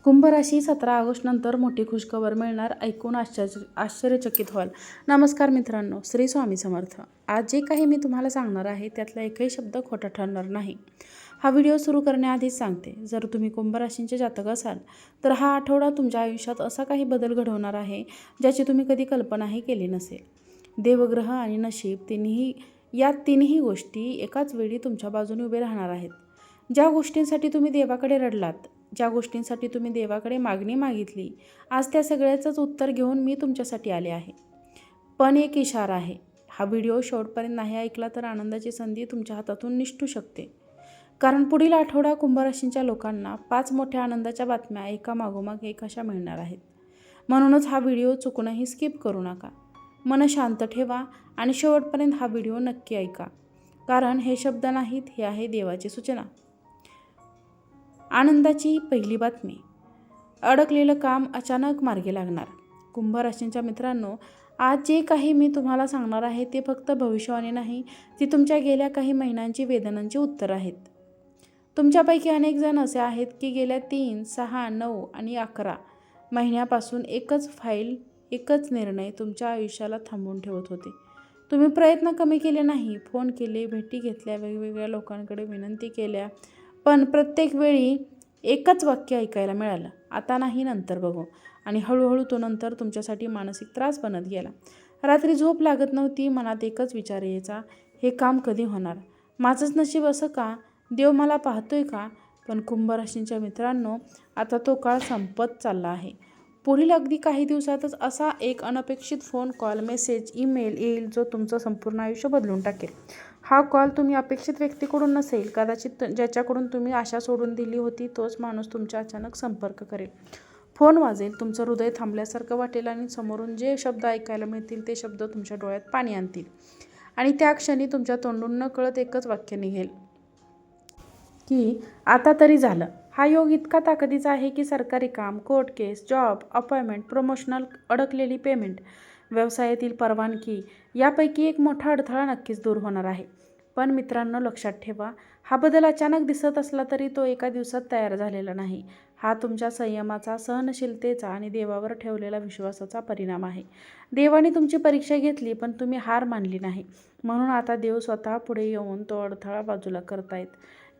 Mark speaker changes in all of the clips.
Speaker 1: कुंभ राशी 17 ऑगस्ट नंतर मोठी खुशखबर मिळणार, ऐकून आश्चर्यचकित व्हाल. नमस्कार मित्रांनो, श्री स्वामी समर्थ. आज जे काही मी तुम्हाला सांगणार आहे त्यातला एकही शब्द खोटा ठरणार नाही. हा व्हिडिओ सुरू करण्याआधीच सांगते, जर तुम्ही कुंभ राशींचे जातक असाल तर हा आठवडा तुमच्या आयुष्यात असा काही बदल घडवणार आहे ज्याची तुम्ही कधी कल्पनाही केली नसेल. देवग्रह आणि नशीब या तिन्ही गोष्टी एकाच वेळी तुमच्या बाजूने उभे राहणार आहेत. ज्या गोष्टींसाठी तुम्ही देवाकडे रडलात, ज्या गोष्टींसाठी तुम्ही देवाकडे मागणी मागितली, आज त्या सगळ्याचंच उत्तर घेऊन मी तुमच्यासाठी आले आहे. पण एक इशारा आहे, हा व्हिडिओ शेवटपर्यंत नाही ऐकला तर आनंदाची संधी तुमच्या हातातून निसटू शकते. कारण पुढील आठवडा कुंभ राशींच्या लोकांना 5 मोठ्या आनंदाच्या बातम्या एका मागोमाग एक अशा मिळणार आहेत. म्हणूनच हा व्हिडिओ चुकूनही स्किप करू नका. मन शांत ठेवा आणि शेवटपर्यंत हा व्हिडिओ नक्की ऐका, कारण हे शब्द नाहीत, हे आहे देवाची सूचना. आनंदाची पहिली बातमी, अडकलेलं काम अचानक मार्गी लागणार. कुंभ राशींच्या मित्रांनो, आज जे काही मी तुम्हाला सांगणार आहे ते फक्त भविष्यवाणी नाही, ती तुमच्या गेल्या काही महिन्यांची वेदनांची उत्तर आहेत. तुमच्यापैकी अनेक जण असे आहेत की गेल्या 3, 6, 9 आणि 11 महिन्यापासून एकच फाईल, एकच निर्णय तुमच्या आयुष्याला थांबवून ठेवत होते. तुम्ही प्रयत्न कमी केले नाही, फोन केले, भेटी घेतल्या, वेगवेगळ्या लोकांकडे विनंती केल्या, पण प्रत्येक वेळी एकच वाक्य ऐकायला मिळालं, आता नाही, नंतर बघू. आणि हळूहळू तो नंतर तुमच्यासाठी मानसिक त्रास बनत गेला. रात्री झोप लागत नव्हती, मनात एकच विचार यायचा, हे काम कधी होणार, माझंच नशीब असं का, देव मला पाहतोय का. पण कुंभ राशींच्या मित्रांनो, आता तो काळ संपत चालला आहे. पुढील अगदी काही दिवसातच असा एक अनपेक्षित फोन कॉल, मेसेज, ईमेल येईल जो तुमचं संपूर्ण आयुष्य बदलून टाकेल. हा कॉल तुम्ही अपेक्षित व्यक्तीकडून नसेल, कदाचित ज्याच्याकडून तुम्ही आशा सोडून दिली होती तोच माणूस तुमच्या अचानक संपर्क करेल. फोन वाजेल, तुमचं हृदय थांबल्यासारखं वाटेल आणि समोरून जे शब्द ऐकायला मिळतील ते शब्द तुमच्या डोळ्यात पाणी आणतील. आणि त्या क्षणी तुमच्या तोंडून नकळत एकच वाक्य निघेल की आता तरी झालं. हा योग इतका ताकदीचा आहे की सरकारी काम, कोर्ट केस, जॉब, अपॉइंटमेंट, प्रमोशनल, अडकलेली पेमेंट, व्यवसायातील परवानगी यापैकी एक मोठा अडथळा नक्कीच दूर होणार आहे. पण मित्रांनो, लक्षात ठेवा, हा बदल अचानक दिसत असला तरी तो एका दिवसात तयार झालेला नाही. हा तुमच्या संयमाचा, सहनशीलतेचा आणि देवावर ठेवलेला विश्वासाचा परिणाम आहे. देवाने तुमची परीक्षा घेतली पण तुम्ही हार मानली नाही, म्हणून आता देव स्वतः पुढे येऊन तो अडथळा बाजूला करतायत.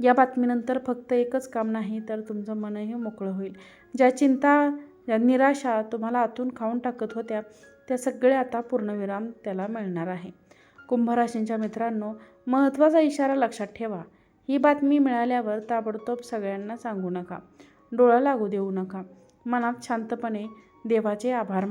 Speaker 1: या बातमीनंतर फक्त एकच काम नाही तर तुमचं मनही मोकळं होईल. ज्या चिंता, ज्या निराशा तुम्हाला आतून खाऊन टाकत होत्या त्या सगळ्या आता पूर्णविराम त्याला मिळणार आहे. कुंभ राशींच्या मित्रांनो, महत्त्वाचा इशारा लक्षात ठेवा. ही बातमी मिळाल्यावर ताबडतोब सगळ्यांना सांगू नका, डोळा लागू देऊ नका. मनात शांतपणे देवाचे आभार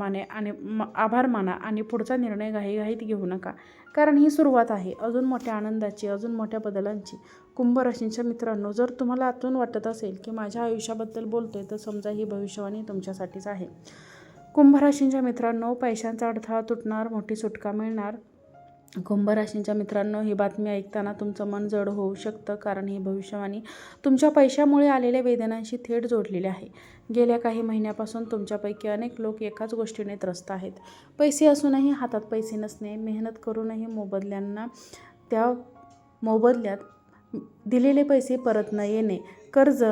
Speaker 1: माना आणि पुढचा निर्णय घाईघाईत घेऊ नका, कारण ही सुरुवात आहे अजून मोठ्या आनंदाची, अजून मोठ्या बदलांची. कुंभ राशींच्या मित्रांनो, जर तुम्हाला आतून वाटत असेल की माझ्या आयुष्याबद्दल बोलतोय तर समजा ही भविष्यवाणी तुमच्यासाठीच आहे. कुंभ राशींच्या मित्रांनो, पैशांचा अडथळा तुटणार, मोठी सुटका मिळणार. कुंभ राशींच्या मित्रांनो, ही बातमी ऐकताना तुमचं मन जड होऊ शकतं, कारण ही भविष्यवाणी तुमच्या पैशामुळे आलेल्या वेदनांशी थेट जोडलेली आहे. गेल्या काही महिन्यापासून तुमच्यापैकी अनेक लोक एकाच गोष्टीने त्रस्त आहेत. पैसे असूनही हातात पैसे नसणे, मेहनत करूनही मोबदल्यात दिलेले पैसे परत न येणे, कर्ज,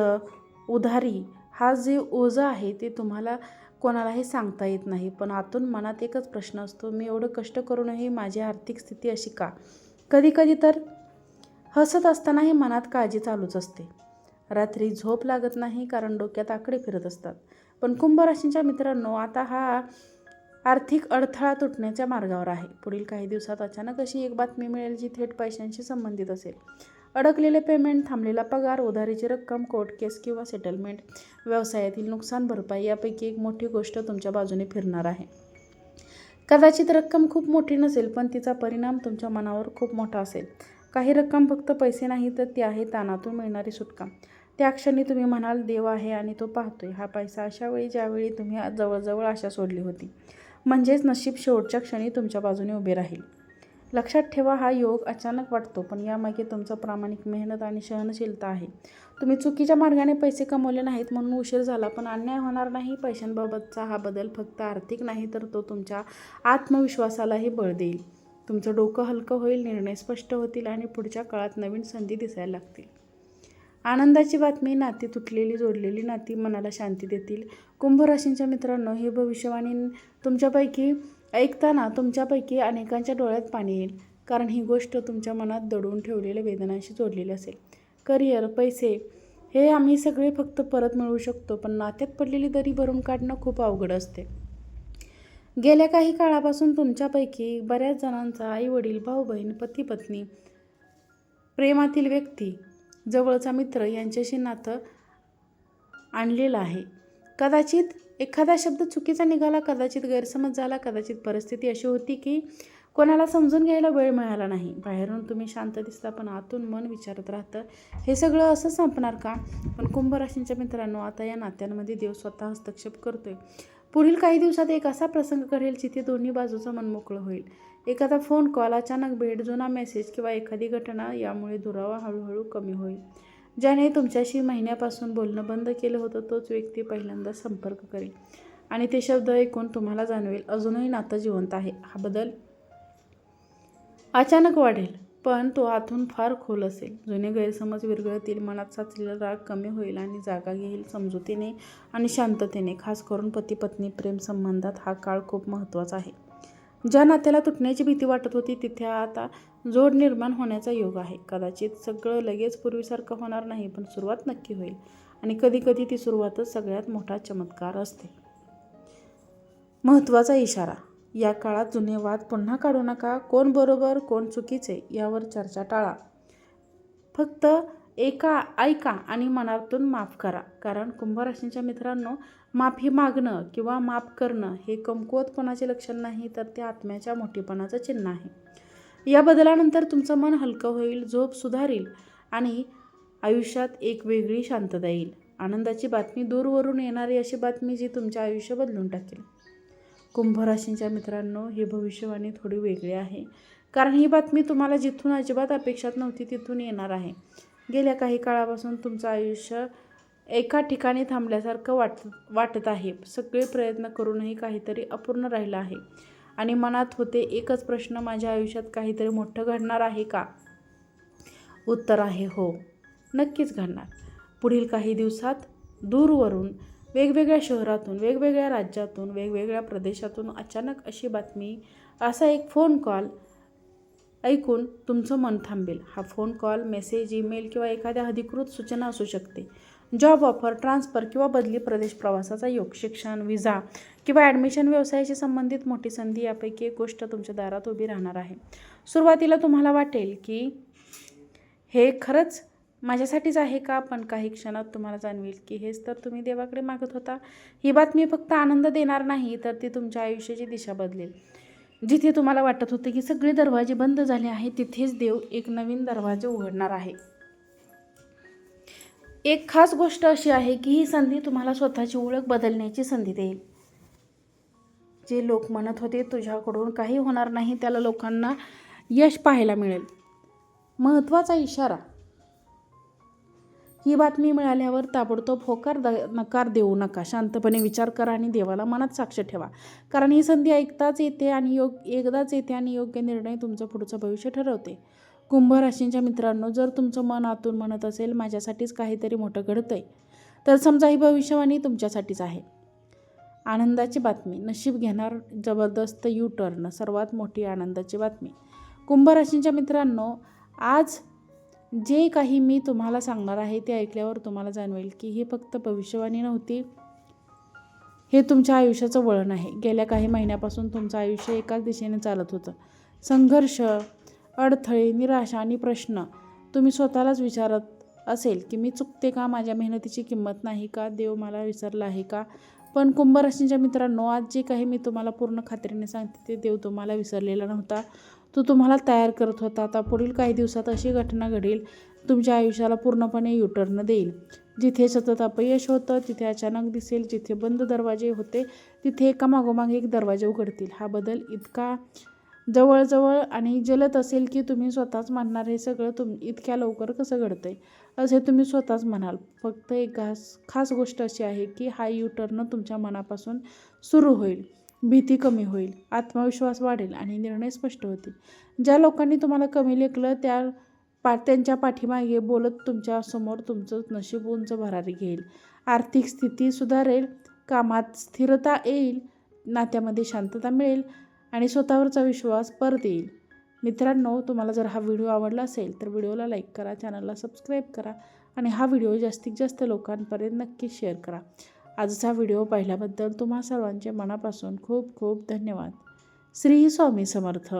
Speaker 1: उधारी, हा जे ओझं आहे ते तुम्हाला कोणालाही सांगता येत नाही. पण आतून मनात एकच प्रश्न असतो, मी एवढं कष्ट करूनही माझी आर्थिक स्थिती अशी का. कधीकधी तर हसत असतानाही मनात काळजी चालूच असते. रात्री झोप लागत नाही कारण डोक्यात आकडे फिरत असतात. पण कुंभ राशींच्या मित्रांनो, आता हा आर्थिक अडथळा तुटण्याच्या मार्गावर आहे. पुढील काही दिवसात अचानक अशी एक बातमी मिळेल जी थेट पैशांशी संबंधित असेल. अडकलेले पेमेंट, थांबलेला पगार, उधारीची रक्कम, कोर्ट केस किंवा सेटलमेंट, व्यवसायातील नुकसान भरपाई यापैकी एक मोठी गोष्ट तुमच्या बाजूने फिरणार आहे. कदाचित रक्कम खूप मोठी नसेल, पण तिचा परिणाम तुमच्या मनावर खूप मोठा असेल. काही रक्कम फक्त पैसे नाही तर ती आहे ताणातून मिळणारी सुटका. त्या क्षणी तुम्ही म्हणाल, देव आहे आणि तो पाहतोय. हा पैसा अशा वेळी ज्यावेळी तुम्ही जवळजवळ आशा सोडली होती. म्हणजेच नशीब शेवटच्या क्षणी तुमच्या बाजूने उभे राहील. लक्षात ठेवा, हा योग अचानक वाटतो पण यामागे तुमचं प्रामाणिक मेहनत आणि सहनशीलता आहे. तुम्ही चुकीच्या मार्गाने पैसे कमवले नाहीत म्हणून उशीर झाला, पण अन्याय होणार नाही. पैशांबाबतचा हा बदल फक्त आर्थिक नाही तर तो तुमच्या आत्मविश्वासालाही बळ देईल. तुमचं डोकं हलकं होईल, निर्णय स्पष्ट होतील आणि पुढच्या काळात नवीन संधी दिसायला लागतील. आनंदाची बातमी, नाती तुटलेली जोडलेली नाती मनाला शांती देतील. कुंभ राशींच्या मित्रांनो, ही भविष्यवाणी तुमच्यापैकी ऐकताना तुमच्यापैकी अनेकांच्या डोळ्यात पाणी येईल, कारण ही गोष्ट तुमच्या मनात दडवून ठेवलेल्या वेदनांशी जोडलेली असेल. करिअर, पैसे हे आम्ही सगळे फक्त परत मिळवू शकतो, पण नात्यात पडलेली दरी भरून काढणं खूप अवघड असते. गेल्या काही काळापासून तुमच्यापैकी बऱ्याच जणांचा आईवडील, भाऊ-बहीण, पती-पत्नी, प्रेमातील व्यक्ती, जवळचा मित्र यांच्याशी नातं आणलेलं आहे. कदाचित एखादा शब्द चुकीचा निघाला, कदाचित गैरसमज झाला, कदाचित परिस्थिती अशी होती की कोणाला समजून घ्यायला वेळ मिळाला नाही. बाहेरून तुम्ही शांत दिसता, पण आतून मन विचारत राहतं, हे सगळं असं संपणार का? पण कुंभ राशींच्या मित्रांनो, आता या नात्यांमध्ये देव स्वतः हस्तक्षेप करतोय. पुढील काही दिवसात एक असा प्रसंग घडेल जिथे दोन्ही बाजूचं मन मोकळं होईल. एखादा फोन कॉल, अचानक भेट, जुना मेसेज किंवा एखादी घटना यामुळे दुरावा हळूहळू कमी होईल. ज्याने तुमच्याशी महिन्यापासून बोलणं बंद केलं होतं, तोच व्यक्ती पहिल्यांदा संपर्क करेल आणि ते शब्द ऐकून तुम्हाला जाणवेल, अजूनही नातं जिवंत आहे. हा बदल अचानक वाढेल, पण तो आतून फार खोल असेल. जुने गैरसमज विरघळतील, मनात साचलेला राग कमी होईल आणि जागा घेईल समजुतीने आणि शांततेने. खास करून पती-पत्नी प्रेम संबंधात हा काळ खूप महत्त्वाचा आहे. ज्या नात्याला तुटण्याची भीती वाटत होती, तिथे आता जोड निर्माण होण्याचा योग आहे. कदाचित सगळं लगेच पूर्वीसारखं होणार नाही, पण सुरुवात नक्की होईल आणि कधीकधी ती सुरुवातच सगळ्यात मोठा चमत्कार असते. महत्त्वाचा इशारा, या काळात जुने वाद पुन्हा काढू नका. कोण बरोबर, कोण चुकीचे यावर चर्चा टाळा. फक्त ऐका आणि मनातून माफ करा. कारण कुंभ राशींच्या मित्रांनो, माफी मागणं किंवा माफ करणं हे कमकुवतपणाचे लक्षण नाही, तर ते आत्म्याच्या मोठेपणाचं चिन्ह आहे. या बदलानंतर तुमचं मन हलकं होईल, झोप सुधारेल आणि आयुष्यात एक वेगळी शांतता येईल. आनंदाची बातमी, दूरवरून येणारी अशी बातमी जी तुमचे आयुष्य बदलून टाकेल. कुंभ राशींच्या मित्रांनो, ही भविष्यवाणी थोडी वेगळी आहे, कारण ही बातमी तुम्हाला जिथून अजिबात अपेक्षात नव्हती तिथून येणार आहे. गेल्या काही काळापासून तुमचं आयुष्य एका ठिकाणी थांबल्यासारखं वाटत आहे. सगळे प्रयत्न करूनही काहीतरी अपूर्ण राहिलं आहे आणि मनात होते एकच प्रश्न, माझ्या आयुष्यात काहीतरी मोठं घडणार आहे का? उत्तर आहे हो, नक्कीच घडणार. पुढील काही दिवसात दूरवरून, वेगवेगळ्या शहरातून, वेगवेगळ्या राज्यातून, वेगवेगळ्या प्रदेशातून अचानक अशी बातमी, असा एक फोन कॉल ऐकून तुमचं मन थांबेल. हा फोन कॉल, मेसेज, ईमेल किंवा एखाद्या अधिकृत सूचना असू शकते. जॉब ऑफर, ट्रान्सफर किंवा बदली प्रदेश प्रवासाचा योग, शिक्षण, विजा किंवा ॲडमिशन, व्यवसायाशी संबंधित मोठी संधी यापैकी एक गोष्ट तुमच्या दारात उभी राहणार आहे. सुरुवातीला तुम्हाला वाटेल की हे खरंच माझ्यासाठीच आहे का? पण काही क्षणात तुम्हाला जाणवेल की हेच तर तुम्ही देवाकडे मागत होता. ही बातमी फक्त आनंद देणार नाही, तर ती तुमच्या आयुष्याची दिशा बदलेल. जिथे तुम्हाला वाटत होतं की सगळे दरवाजे बंद झाले आहेत, तिथेच देव एक नवीन दरवाजे उघडणार आहे. एक खास गोष्ट अशी आहे की ही संधी तुम्हाला स्वतःची ओळख बदलण्याची संधी देईल. जे लोक म्हणत होते तुझ्याकडून काही होणार नाही, त्याला लोकांना यश पाहायला मिळेल. महत्त्वाचा इशारा, ही बातमी मिळाल्यावर ताबडतोब नकार देऊ नका. शांतपणे विचार करा आणि देवाला मनात साक्ष ठेवा, कारण ही संधी एकदाच येते आणि योग्य निर्णय तुमचं पुढचं भविष्य ठरवते. कुंभ राशींच्या मित्रांनो, जर तुमचं मन आतून म्हणत असेल माझ्यासाठीच काहीतरी मोठं घडतंय, तर समजा ही भविष्यवाणी तुमच्यासाठीच आहे. आनंदाची बातमी, नशीब घेणार जबरदस्त U-टर्न, सर्वात मोठी आनंदाची बातमी. कुंभ राशींच्या मित्रांनो, आज जे काही मी तुम्हाला सांगणार आहे ते ऐकल्यावर तुम्हाला जाणवेल की ही फक्त भविष्यवाणी नव्हती, हे तुमच्या आयुष्याचं वळण आहे. गेल्या काही महिन्यापासून तुमचं आयुष्य एकाच दिशेने चालत होतं. संघर्ष, अडथळे, निराशा आणि प्रश्न. तुम्ही स्वतःलाच विचारत असेल की मी चुकते का? माझ्या मेहनतीची किंमत नाही का? देव मला विसरला आहे का? पण कुंभ राशींच्या मित्रांनो, आज जे काही मी तुम्हाला पूर्ण खात्रीने सांगते ते देव तुम्हाला विसरलेला नव्हता, तो तुम्हाला तयार करत होता. आता पुढील काही दिवसात अशी घटना घडेल, तुमच्या आयुष्याला पूर्णपणे U-टर्न देईल. जिथे सतत अपयश होतं तिथे अचानक दिसेल, जिथे बंद दरवाजे होते तिथे एकामागोमाग एक दरवाजे उघडतील. हा बदल इतका जवळजवळ आणि जलद असेल की तुम्ही स्वतःच म्हणणार, हे सगळं इतक्या लवकर कसं घडतंय, असे तुम्ही स्वतःच म्हणाल. फक्त एक खास गोष्ट अशी आहे की हा U-टर्न तुमच्या मनापासून सुरू होईल. भीती कमी होईल, आत्मविश्वास वाढेल आणि निर्णय स्पष्ट होतील. ज्या लोकांनी तुम्हाला कमी लेखलं त्यांच्या पाठीमागे बोलत तुमच्यासमोर तुमचं नशीब उंच भरारी घेईल. आर्थिक स्थिती सुधारेल, कामात स्थिरता येईल, नात्यामध्ये शांतता मिळेल आणि स्वतःवरचा विश्वास परत येईल. मित्रांनो, तुम्हाला जर हा व्हिडिओ आवडला असेल तर व्हिडिओला लाईक करा, चॅनलला सबस्क्राईब करा आणि हा व्हिडिओ जास्तीत जास्त लोकांपर्यंत नक्की शेअर करा. आजचा व्हिडिओ पाहिल्याबद्दल तुम्हा सर्वांचे मनापासून खूप खूप धन्यवाद. श्री स्वामी समर्थ.